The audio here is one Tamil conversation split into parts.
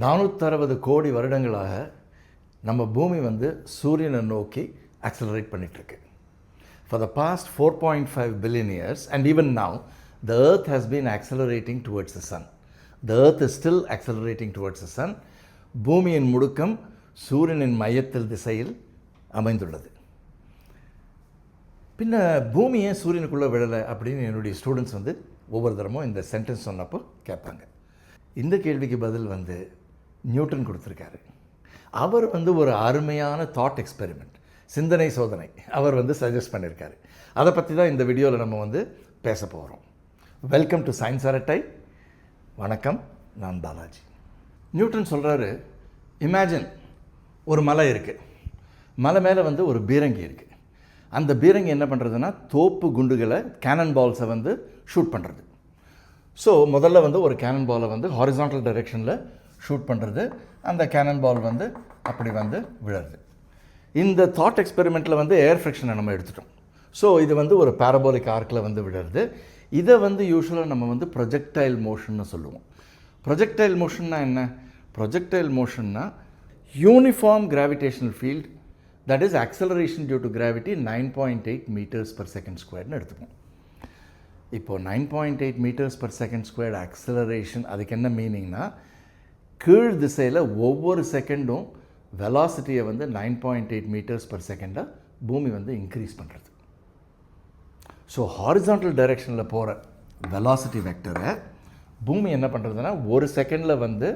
460 கோடி வருடங்களாக நம்ம பூமி வந்து சூரியனை நோக்கி accelerate பண்ணிகிட்ருக்கு. For the past 4.5 billion years and even now, the earth has been accelerating towards the sun. The earth is still accelerating towards the sun. பூமியின் முடுக்கம் சூரியனின் மையத்தில் திசையில் அமைந்துள்ளது. பின்ன பூமியை சூரியனுக்குள்ளே விழலை அப்படின்னு என்னுடைய ஸ்டூடெண்ட்ஸ் வந்து ஒவ்வொரு தரமும் இந்த சென்டென்ஸ் சொன்னப்போ கேட்பாங்க. இந்த கேள்விக்கு பதில் வந்து நியூட்டன் கொடுத்துருக்காரு. அவர் வந்து ஒரு அருமையான தாட் எக்ஸ்பெரிமெண்ட், சிந்தனை சோதனை அவர் வந்து சஜஸ்ட் பண்ணியிருக்காரு. அதை பற்றி தான் இந்த வீடியோவில் நம்ம வந்து பேச போகிறோம். வெல்கம் டு சயின்ஸ் அரட்டை. வணக்கம், நான் பாலாஜி. நியூட்டன் சொல்கிறாரு, இமேஜின் ஒரு மலை இருக்குது, மலை மேலே வந்து ஒரு பீரங்கி இருக்குது. அந்த பீரங்கி என்ன பண்ணுறதுன்னா தோப்பு குண்டுகளை, கேனன் பால்ஸை வந்து ஷூட் பண்ணுறது. ஸோ முதல்ல வந்து ஒரு கேனன் பாலை வந்து ஹாரிசான்டல் டைரெக்ஷனில் ஷூட் பண்ணுறது, அந்த கேனன் பால் வந்து அப்படி வந்து விழுறது. இந்த தாட் எக்ஸ்பெரிமெண்ட்டில் வந்து ஏர் ஃப்ரிக்ஷனை நம்ம எடுத்துட்டோம். ஸோ இது வந்து ஒரு பேரபோலிக் ஆர்க்கில் வந்து விழுறது. இதை வந்து யூஸ்வலாக நம்ம வந்து ப்ரொஜெக்டைல் மோஷன்னு சொல்லுவோம். ப்ரொஜெக்டைல் மோஷன்னா என்ன? ப்ரொஜெக்டைல் மோஷன்னா uniform gravitational field, that is acceleration due to gravity 9.8 meters per second squared எடுத்துப்போம். இப்போது 9.8 meters per second squared acceleration, அதுக்கு என்ன மீனிங்னா கீழ் திசையில் ஒவ்வொரு செகண்டும் வெலாசிட்டியை வந்து 9.8 meters per second பூமி வந்து இன்க்ரீஸ் பண்ணுறது. ஸோ ஹாரிசான்டல் டைரெக்ஷனில் போகிற வெலாசிட்டி வெக்டரை பூமி என்ன பண்ணுறதுன்னா ஒரு செகண்டில் வந்து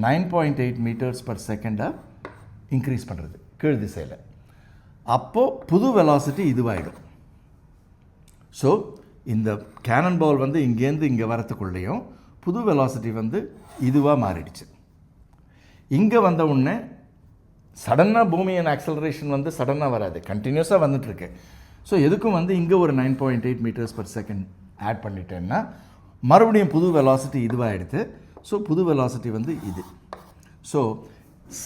9.8 meters per second இன்க்ரீஸ் பண்ணுறது கீழ் திசையில். அப்போது புது வெலாசிட்டி இதுவாகிடும். ஸோ இந்த கேனன் பால் வந்து இங்கேருந்து இங்கே வரத்துக்குள்ளேயும் புது வெலாசிட்டி வந்து இதுவாக மாறிடுச்சு. இங்கே வந்த உடனே சடனாக பூமியின் ஆக்சலரேஷன் வந்து சடனாக வராது, கண்டினியூஸாக வந்துட்டுருக்கு. ஸோ எதுக்கும் வந்து இங்கே ஒரு 9.8 meters per second ஆட் பண்ணிட்டேன்னா மறுபடியும் புது வெலாசிட்டி இதுவாக எடுத்து, ஸோ புது வெலாசிட்டி வந்து இது. So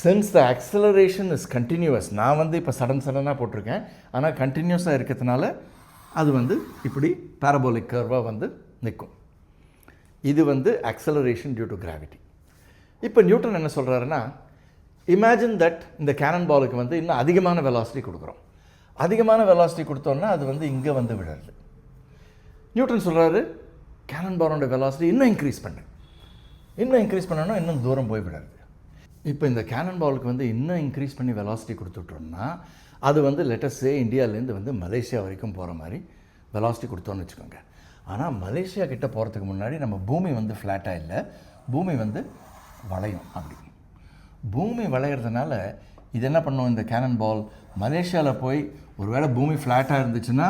since the acceleration is continuous, நான் வந்து இப்போ சடனாக போட்டிருக்கேன், ஆனால் கண்டினியூஸாக இருக்கிறதுனால அது வந்து இப்படி பேரபோலிக் கர்வாக வந்து நிற்கும். இது வந்து ஆக்சலரேஷன் டியூ டு கிராவிட்டி. இப்போ நியூட்டன் என்ன சொல்கிறாருன்னா, இமேஜின் தட் இந்த கேனன் பாலுக்கு வந்து இன்னும் அதிகமான வெலாசிட்டி கொடுக்குறோம். அதிகமான வெலாசிட்டி கொடுத்தோன்னா அது வந்து இங்கே வந்து விடுறது. நியூட்டன் சொல்கிறாரு, கேனன் பாலோட வெலாசிட்டி இன்னும் இன்க்ரீஸ் பண்ணணும், இன்னும் தூரம் போய் விடுறது. இப்போ இந்த கேனன் பாலுக்கு வந்து இன்னும் இன்க்ரீஸ் பண்ணி வெலாசிட்டி கொடுத்துட்டோம்னா அது வந்து லெட்டஸ்ஸே இந்தியாவிலேருந்து வந்து மலேசியா வரைக்கும் போகிற மாதிரி வெலாசிட்டி கொடுத்தோன்னு வச்சுக்கோங்க. ஆனால் மலேசியா கிட்டே போகிறதுக்கு முன்னாடி நம்ம பூமி வந்து ஃப்ளாட்டாக இல்லை, பூமி வந்து வளையும். அப்படி பூமி வளையிறதுனால இது என்ன பண்ணும், இந்த கேனன் பால் மலேசியாவில் போய் ஒருவேளை பூமி ஃப்ளாட்டாக இருந்துச்சுன்னா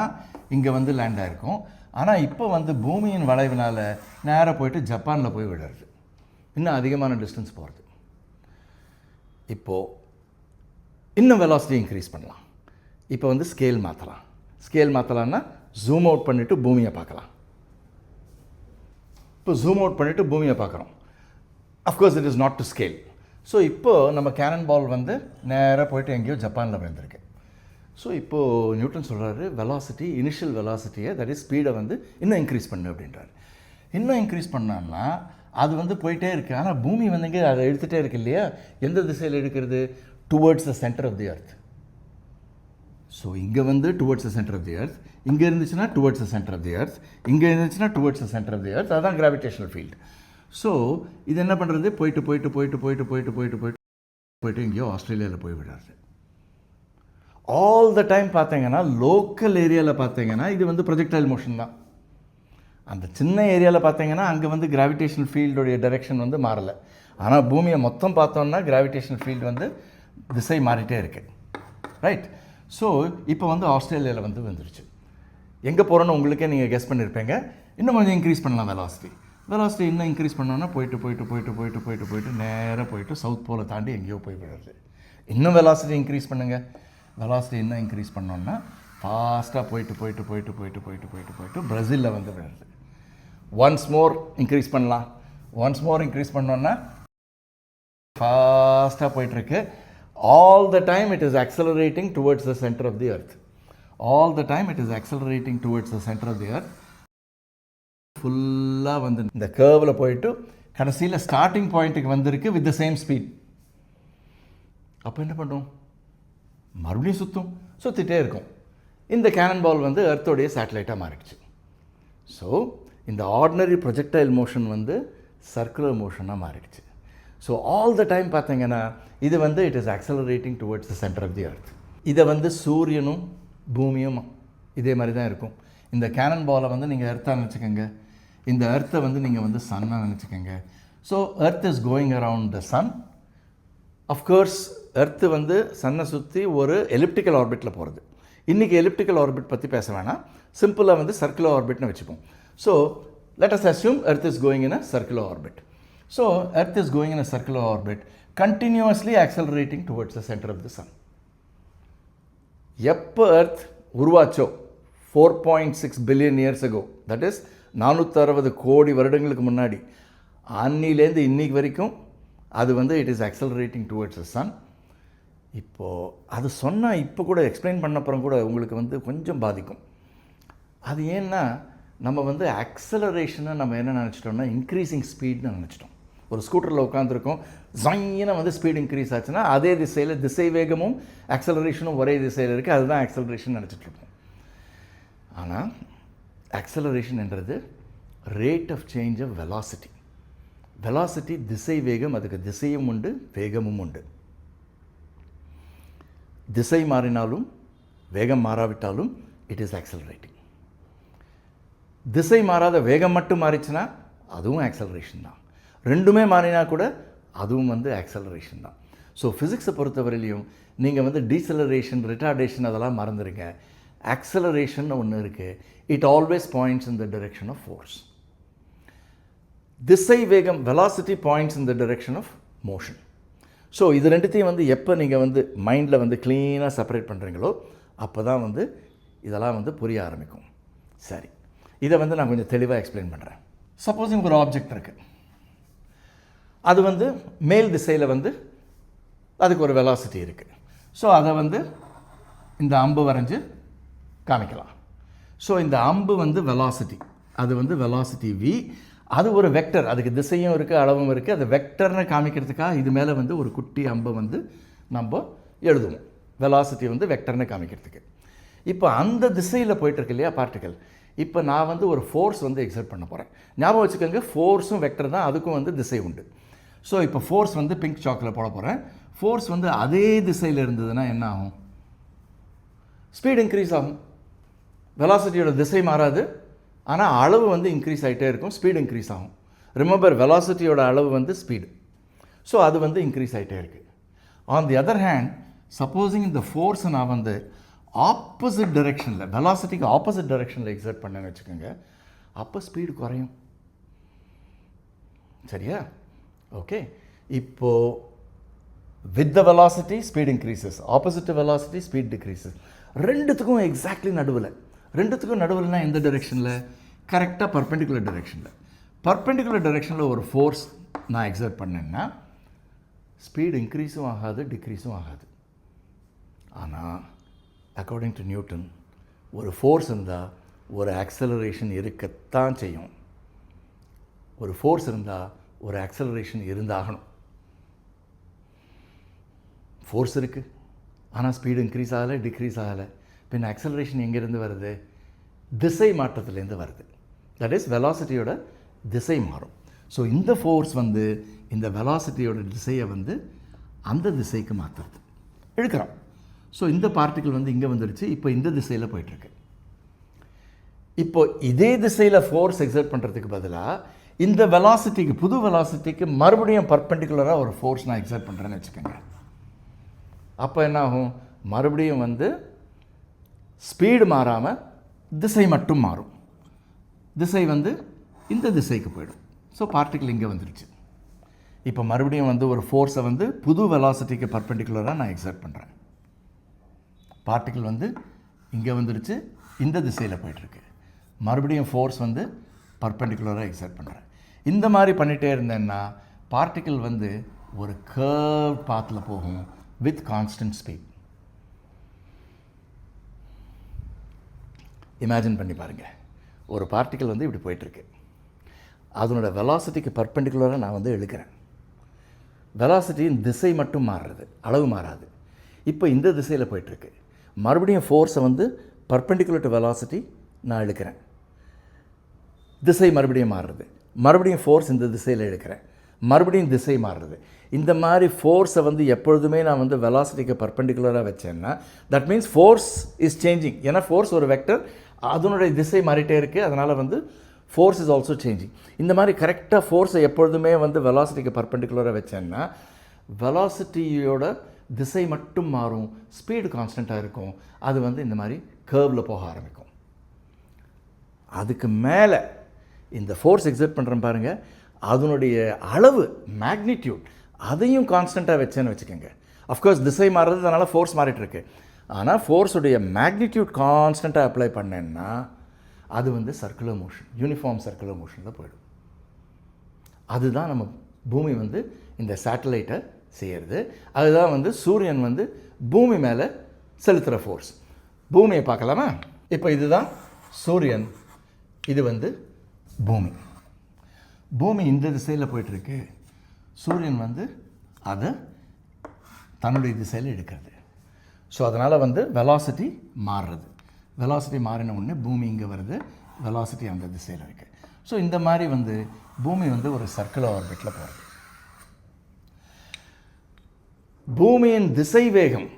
இங்கே வந்து லேண்ட் ஆகிருக்கும். ஆனால் இப்போ வந்து பூமியின் வளைவினால் நேராக போயிட்டு ஜப்பானில் போய் விடுறது, இன்னும் அதிகமான டிஸ்டன்ஸ் போகிறது. இப்போது இன்னும் வெலாசிட்டி இன்க்ரீஸ் பண்ணலாம். இப்போ வந்து ஸ்கேல் மாற்றலான்னா ஜூம் அவுட் பண்ணிவிட்டு பூமியை பார்க்கலாம். இப்போ ஜூம் அவுட் பண்ணிவிட்டு பூமியை பார்க்குறோம். Of course it is not to scale. So இப்போது நம்ம கேனன் பால் வந்து நேராக போயிட்டு எங்கேயோ ஜப்பானில் விழுந்திருக்கு. ஸோ இப்போது நியூட்டன் சொல்கிறாரு, வெலாசிட்டி, இனிஷியல் வெலாசிட்டியை, தட் இஸ் ஸ்பீடை வந்து இன்னும் இன்க்ரீஸ் பண்ணு அப்படின்றாரு. இன்னும் இன்க்ரீஸ் பண்ணான்னா அது வந்து போயிட்டே இருக்குது. ஆனால் பூமி வந்து இங்கே அதை எடுத்துகிட்டே இருக்கு இல்லையா? எந்த திசையில் எடுக்கிறது? Towards the centre of the earth. So இங்கே வந்து towards the centre of the earth, இங்கே இருந்துச்சுன்னா towards the centre of the earth, இங்கே இருந்துச்சுன்னா towards the centre of the earth. அதுதான் கிராவிடேஷனல் ஃபீல்டு. ஸோ இது என்ன பண்ணுறது, போயிட்டு எங்கேயோ ஆஸ்திரேலியாவில் போய் விடுறது. ஆல் த டைம் பார்த்தீங்கன்னா லோக்கல் ஏரியாவில் பார்த்தீங்கன்னா இது வந்து ப்ரொஜெக்டைல் மோஷன் தான். அந்த சின்ன ஏரியாவில் பார்த்தீங்கன்னா அங்கே வந்து கிராவிடேஷனல் ஃபீல்டுடைய டைரெக்ஷன் வந்து மாறலை. ஆனால் பூமியை மொத்தம் பார்த்தோன்னா கிராவிடேஷனல் ஃபீல்டு வந்து திசை மாறிட்டே இருக்குது. ரைட். ஸோ இப்போ வந்து ஆஸ்திரேலியாவில் வந்து வந்துருச்சு. எங்கே போகிறோன்னு உங்களுக்கே நீங்கள் கெஸ் பண்ணியிருப்பீங்க. இன்னும் கொஞ்சம் இன்க்ரீஸ் பண்ணலாம் வெலாசிட்டி இன்னும் இன்க்ரீஸ் பண்ணோன்னா போயிட்டு நேராக போயிட்டு சவுத் போலை தாண்டி எங்கேயோ போய் விடுறது. இன்னும் வெலாசிட்டி இன்க்ரீஸ் பண்ணுங்கள். வெலாசிட்டி இன்னும் இன்க்ரீஸ் பண்ணோன்னா ஃபாஸ்ட்டாக போயிட்டு பிரேசிலில் வந்து விடுறது. ஒன்ஸ் மோர் இன்க்ரீஸ் பண்ணோன்னா ஃபாஸ்ட்டாக போயிட்டுருக்கு. all the time it is accelerating towards the center of the earth. ஃபுல்லாக வந்து இந்த கேர்வில் போயிட்டு கடைசியில் ஸ்டார்டிங் பாயிண்ட்டுக்கு வந்திருக்கு வித் த சேம் ஸ்பீட். அப்போ என்ன பண்ணும்? மறுபடியும் சுற்றிட்டே இருக்கும். இந்த கேனன் பால் வந்து எர்த்தோடைய சேட்டலைட்டாக மாறிடுச்சு. ஸோ இந்த ஆர்டினரி ப்ரொஜெக்டைல் மோஷன் வந்து சர்க்குலர் மோஷனாக மாறிடுச்சு. ஸோ ஆல் த டைம் பார்த்தீங்கன்னா இது வந்து it is accelerating towards the centre of the earth. இதை வந்து சூரியனும் பூமியும் இதே மாதிரி தான் இருக்கும். இந்த கேனன் பாலை வந்து நீங்கள் எர்த்தாக நினச்சிக்கோங்க, இந்த எர்த்தை வந்து நீங்கள் வந்து சன்னாக நினச்சிக்கோங்க. So earth is going around the sun. Of course earth வந்து சன்னை சுற்றி ஒரு எலிப்டிக்கல் ஆர்பிட்டில் போகிறது. இன்றைக்கி எலிப்டிக்கல் ஆர்பிட் பற்றி பேச வேணாம், சிம்பிளாக வந்து சர்க்குலர் ஆர்பிட்னு வச்சுப்போம். So let us assume earth is going in a circular orbit. So earth is going in a circular orbit, continuously accelerating towards the center of the sun. எப்போ எர்த் உருவாச்சோ 4.6 billion years ago, that is 460 கோடி வருடங்களுக்கு முன்னாடி, அன்னிலேருந்து இன்னைக்கு வரைக்கும் அது வந்து it is accelerating towards the sun. இப்போது அது சொன்னால் இப்போ கூட எக்ஸ்பிளைன் பண்ண அப்புறம் கூட உங்களுக்கு வந்து கொஞ்சம் பாதிக்கும். அது ஏன்னா நம்ம வந்து ஆக்சலரேஷனை நம்ம என்ன நினச்சிட்டோம்னா இன்க்ரீஸிங் ஸ்பீட்னு நினச்சிட்டோம். ஒரு ஸ்கூட்டரில் உட்காந்துருக்கோம், ஜொயின்னு வந்து ஸ்பீட் இன்க்ரீஸ் ஆச்சுன்னா அதே திசையில் திசை வேகமும் ஆக்சலரேஷனும் ஒரே திசையில் இருக்குது, அதுதான் ஆக்சலரேஷன் நினச்சிட்ருக்கோம். ஆனால் ஆக்சலரேஷன் என்றது rate of change of velocity. Velocity திசை வேகம், அதுக்கு திசையும் உண்டு வேகமும் உண்டு. திசை மாறினாலும் வேகம் மாறாவிட்டாலும் இட் இஸ் ஆக்சலரேட்டிங். திசை மாறாத வேகம் மட்டும் மாறிச்சுன்னா அதுவும் ஆக்சலரேஷன் தான். ரெண்டுமே மாறினா கூட அதுவும் வந்து ஆக்சலரேஷன் தான். ஸோ ஃபிசிக்ஸை பொறுத்தவரையிலையும் நீங்கள் வந்து டீசலரேஷன், ரிட்டார்டேஷன் அதெல்லாம் மறந்துடுங்க. ஆக்சலரேஷன் ஒன்று இருக்குது, it always points in the direction of force. திசை வேகம் velocity points in the direction of motion. So இது ரெண்டுத்தையும் வந்து எப்போ நீங்கள் வந்து மைண்டில் வந்து க்ளீனாக செப்பரேட் பண்ணுறீங்களோ அப்போ தான் வந்து இதெல்லாம் வந்து புரிய ஆரம்பிக்கும். சரி, இதை வந்து நான் கொஞ்சம் தெளிவாக எக்ஸ்பிளைன் பண்ணுறேன். சப்போஸ் இங்கே ஒரு ஆப்ஜெக்ட் இருக்குது, அது வந்து மேல் திசையில் வந்து அதுக்கு ஒரு வெலாசிட்டி இருக்குது. ஸோ அதை வந்து இந்த அம்பு வரைஞ்சி காமிக்கலாம். ஸோ இந்த அம்பு வந்து வெலாசிட்டி, அது வந்து வெலாசிட்டி v, அது ஒரு வெக்டர், அதுக்கு திசையும் இருக்குது அளவும் இருக்குது. அது வெக்டர்னு காமிக்கிறதுக்காக இது மேலே வந்து ஒரு குட்டி அம்பை வந்து நம்ம எழுதுவோம், வெலாசிட்டி வந்து வெக்டர்னு காமிக்கிறதுக்கு. இப்போ அந்த திசையில் போயிட்டுருக்கு இல்லையா பார்ட்டிக்கல், இப்போ நான் வந்து ஒரு ஃபோர்ஸ் வந்து எக்ஸர்ட் பண்ண போகிறேன். ஞாபகம் வச்சுக்கோங்க, ஃபோர்ஸும் வெக்டர் தான், அதுக்கும் வந்து திசை உண்டு. ஸோ இப்போ ஃபோர்ஸ் வந்து பிங்க் சாக்கில் போட போகிறேன். ஃபோர்ஸ் வந்து அதே திசையில் இருந்ததுன்னா என்ன ஆகும்? ஸ்பீட் இன்க்ரீஸ் ஆகும். வெலாசிட்டியோட திசை மாறாது, ஆனால் அளவு வந்து இன்க்ரீஸ் ஆகிட்டே இருக்கும், ஸ்பீடு இன்க்ரீஸ் ஆகும். ரிமெம்பர், வெலாசிட்டியோட அளவு வந்து ஸ்பீடு. ஸோ அது வந்து இன்க்ரீஸ் ஆகிட்டே இருக்குது. On the other hand, supposing இந்த ஃபோர்ஸை நான் வந்து ஆப்போசிட் டைரெக்ஷனில், வெலாசிட்டிக்கு ஆப்போசிட் டைரெக்ஷனில் எக்ஸர்ட் பண்ணேன்னு வச்சுக்கோங்க, அப்போ ஸ்பீடு குறையும். சரியா? ஓகே. இப்போது with the velocity speed increases, opposite velocity speed decreases. ரெண்டுத்துக்கும் எக்ஸாக்ட்லி நடுவில், ரெண்டுத்துக்கும் நடுவில்னா எந்த டைரெக்ஷனில்? கரெக்டாக பர்பெண்டிகுலர் டைரெக்ஷனில். பர்பெண்டிகுலர் டைரெக்ஷனில் ஒரு ஃபோர்ஸ் நான் எக்ஸர்ட் பண்ணேன்னா ஸ்பீடு இன்க்ரீஸும் ஆகாது, டிக்ரீஸும் ஆகாது. ஆனால் அக்கார்டிங் டு நியூட்டன், ஒரு ஃபோர்ஸ் இருந்தால் ஒரு ஆக்சலரேஷன் இருக்கத்தான் செய்யும். ஒரு ஃபோர்ஸ் இருந்தால் ஒரு ஆக்சலரேஷன் இருந்தாகணும். ஃபோர்ஸ் இருக்குது, ஆனால் ஸ்பீடு இன்க்ரீஸ் ஆகலை, டிக்ரீஸ் ஆகலை. பின் ஆக்சலரேஷன் எங்கேருந்து வருது? திசை மாற்றத்துலேருந்து வருது. தட் இஸ் வெலாசிட்டியோட திசை மாறும். ஸோ இந்த ஃபோர்ஸ் வந்து இந்த வெலாசிட்டியோட திசையை வந்து அந்த திசைக்கு மாற்றுறது, இழுக்கிறோம். ஸோ இந்த பார்ட்டிக்கிள் வந்து இங்கே வந்துடுச்சு, இப்போ இந்த திசையில் போயிட்டுருக்கு. இப்போ இதே திசையில் ஃபோர்ஸ் எக்ஸர்ட் பண்ணுறதுக்கு பதிலாக இந்த வெலாசிட்டிக்கு, புது வெலாசிட்டிக்கு மறுபடியும் பர்பெண்டிகுலராக ஒரு ஃபோர்ஸ் நான் எக்ஸர்ட் பண்ணுறேன்னு வச்சுக்கோங்க. அப்போ என்ன ஆகும்? மறுபடியும் வந்து ஸ்பீடு மாறாமல் திசை மட்டும் மாறும். திசை வந்து இந்த திசைக்கு போயிடும். ஸோ பார்ட்டிக்கிள் இங்கே வந்துடுச்சு. இப்போ மறுபடியும் வந்து ஒரு ஃபோர்ஸை வந்து புது வெலாசிட்டிக்கு பர்பெண்டிகுலராக நான் எக்ஸர்ட் பண்ணுறேன். பார்ட்டிக்கிள் வந்து இங்கே வந்துடுச்சு, இந்த திசையில் போய்ட்டுருக்கு. மறுபடியும் ஃபோர்ஸ் வந்து பர்பெண்டிகுலராக எக்ஸர்ட் பண்ணுறேன். இந்த மாதிரி பண்ணிகிட்டே இருந்தேன்னா பார்ட்டிக்கிள் வந்து ஒரு கர்வ் பாத்தில் போகும் வித் கான்ஸ்டன்ட் ஸ்பீட். இமேஜின் பண்ணி பாருங்கள், ஒரு பார்ட்டிக்கிள் வந்து இப்படி போயிட்டுருக்கு. அதனோட வெலாசிட்டிக்கு பர்பெண்டிகுலராக நான் வந்து இழுக்கிறேன். வெலாசிட்டியின் திசை மட்டும் மாறுறது, அளவு மாறாது. இப்போ இந்த திசையில் போயிட்டுருக்கு. மறுபடியும் ஃபோர்ஸை வந்து பர்பெண்டிகுலர் டு வெலாசிட்டி நான் இழுக்கிறேன். திசை மறுபடியும் மாறுறது. மறுபடியும் ஃபோர்ஸ் இந்த திசையில் இழுக்கிறேன். மறுபடியும் திசை மாறுறது. இந்த மாதிரி ஃபோர்ஸை வந்து எப்பொழுதுமே நான் வந்து வெலாசிட்டிக்கு பர்பெண்டிகுலராக வச்சேன்னா that means force is changing. ஏன்னா ஃபோர்ஸ் ஒரு வெக்டர், அதனுடைய திசை மாறிட்டே இருக்குது. அதனால் வந்து ஃபோர்ஸ் இஸ் ஆல்சோ சேஞ்சிங். இந்த மாதிரி கரெக்டாக ஃபோர்ஸை எப்பொழுதுமே வந்து வெலாசிட்டிக்கு பர்பெண்டிகுலராக வச்சேன்னா வெலாசிட்டியோட திசை மட்டும் மாறும், ஸ்பீடு கான்ஸ்டண்ட்டாக இருக்கும். அது வந்து இந்த மாதிரி கர்வில் போக ஆரம்பிக்கும். அதுக்கு மேலே இந்த ஃபோர்ஸ் எக்ஸர்ட் பண்ணுறேன் பாருங்கள், அதனுடைய அளவு மேக்னிடியூட் அதையும் கான்ஸ்டண்ட்டாக வச்சேன்னு வச்சுக்கோங்க. அஃப்கோர்ஸ் திசை மாறுறது, அதனால் ஃபோர்ஸ் மாறிட்டுருக்கு. ஆனால் ஃபோர்ஸுடைய மேக்னிடியூட் கான்ஸ்டண்ட்டாக அப்ளை பண்ணேன்னா அது வந்து சர்க்குலர் மோஷன், யூனிஃபார்ம் சர்க்குலர் மோஷனில் போயிடும். அதுதான் நம்ம பூமி வந்து இந்த சேட்டலைட்டை செய்கிறது. அதுதான் வந்து சூரியன் வந்து பூமி மேலே செலுத்துகிற ஃபோர்ஸ். பூமியை பார்க்கலாமா? இப்போ இதுதான் சூரியன், இது வந்து பூமி. பூமி இந்த திசையில் போயிட்டுருக்கு, சூரியன் வந்து அதை தன்னுடைய திசையில் எடுக்கிறது. ஸோ அதனால் வந்து வெலாசிட்டி மாறுறது. வெலாசிட்டி மாறின உடனே பூமி இங்கே வருது, வெலாசிட்டி அந்த திசையில் இருக்குது. ஸோ இந்த மாதிரி வந்து பூமி வந்து ஒரு சர்க்குலர் ஆர்பிட்டில் போகிறது. பூமியின் திசை வேகம்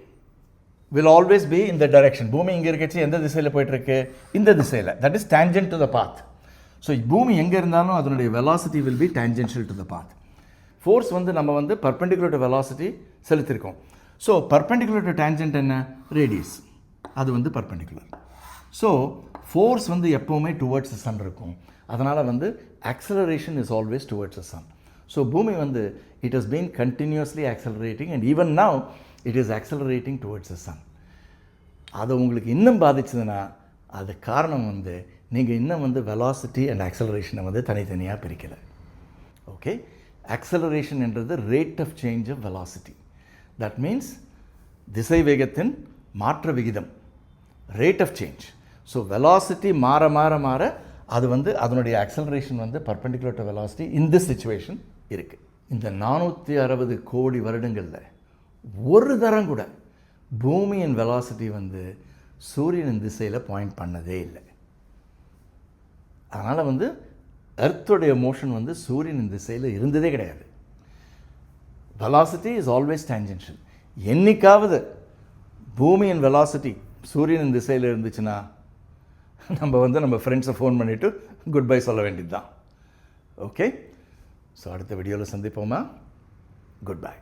will always be in the direction. பூமி இங்கே இருக்கச்சு எந்த திசையில் போயிட்டுருக்கு? இந்த திசையில். That is tangent to the path. So பூமி எங்கே இருந்தாலும் அதனுடைய velocity will be tangential to the path. Force வந்து நம்ம வந்து பர்பெண்டிகுலர் டு வெலாசிட்டி செலுத்திருக்கோம். ஸோ பர்பெண்டிகுலர் டு டேஞ்சென்ட் என்ன? ரேடியஸ். அது வந்து பர்பெண்டிகுலர். ஸோ ஃபோர்ஸ் வந்து எப்போவுமே டுவர்ட்ஸ் த சன் இருக்கும். அதனால் வந்து acceleration is always towards the sun. So பூமி வந்து it has been continuously accelerating and even now it is accelerating towards the sun. அது உங்களுக்கு இன்னும் பாதிச்சதுன்னா அது காரணம் வந்து நீங்கள் இன்னும் வந்து வெலாசிட்டி அண்ட் ஆக்சலரேஷனை வந்து தனித்தனியாக பிரிக்கலை. ஓகே, ஆக்சலரேஷன் என்றது rate of change of velocity. That means திசை வேகத்தின் மாற்ற விகிதம், rate of change. So velocity மாற மாற மாற அது வந்து அதனுடைய ஆக்சலரேஷன் வந்து பர்பெண்டிகுலர் டு வெலாசிட்டி இந்த சிச்சுவேஷன் இருக்குது. இந்த 460 கோடி வருடங்களில் ஒரு தரம் கூட பூமியின் வெலாசிட்டி வந்து சூரியனின் திசையில் பாயிண்ட் பண்ணதே இல்லை. அதனால் வந்து எர்த்துடைய மோஷன் வந்து சூரியனின் திசையில் இருந்ததே கிடையாது. Velocity is always tangential. என்னைக்காவது பூமியின் வெலாசிட்டி சூரியனின் திசையில் இருந்துச்சுன்னா நம்ம வந்து நம்ம ஃப்ரெண்ட்ஸை ஃபோன் பண்ணிவிட்டு குட் பை சொல்ல வேண்டியது தான். ஓகே, ஸோ அடுத்த வீடியோவில் சந்திப்போமா? Good by.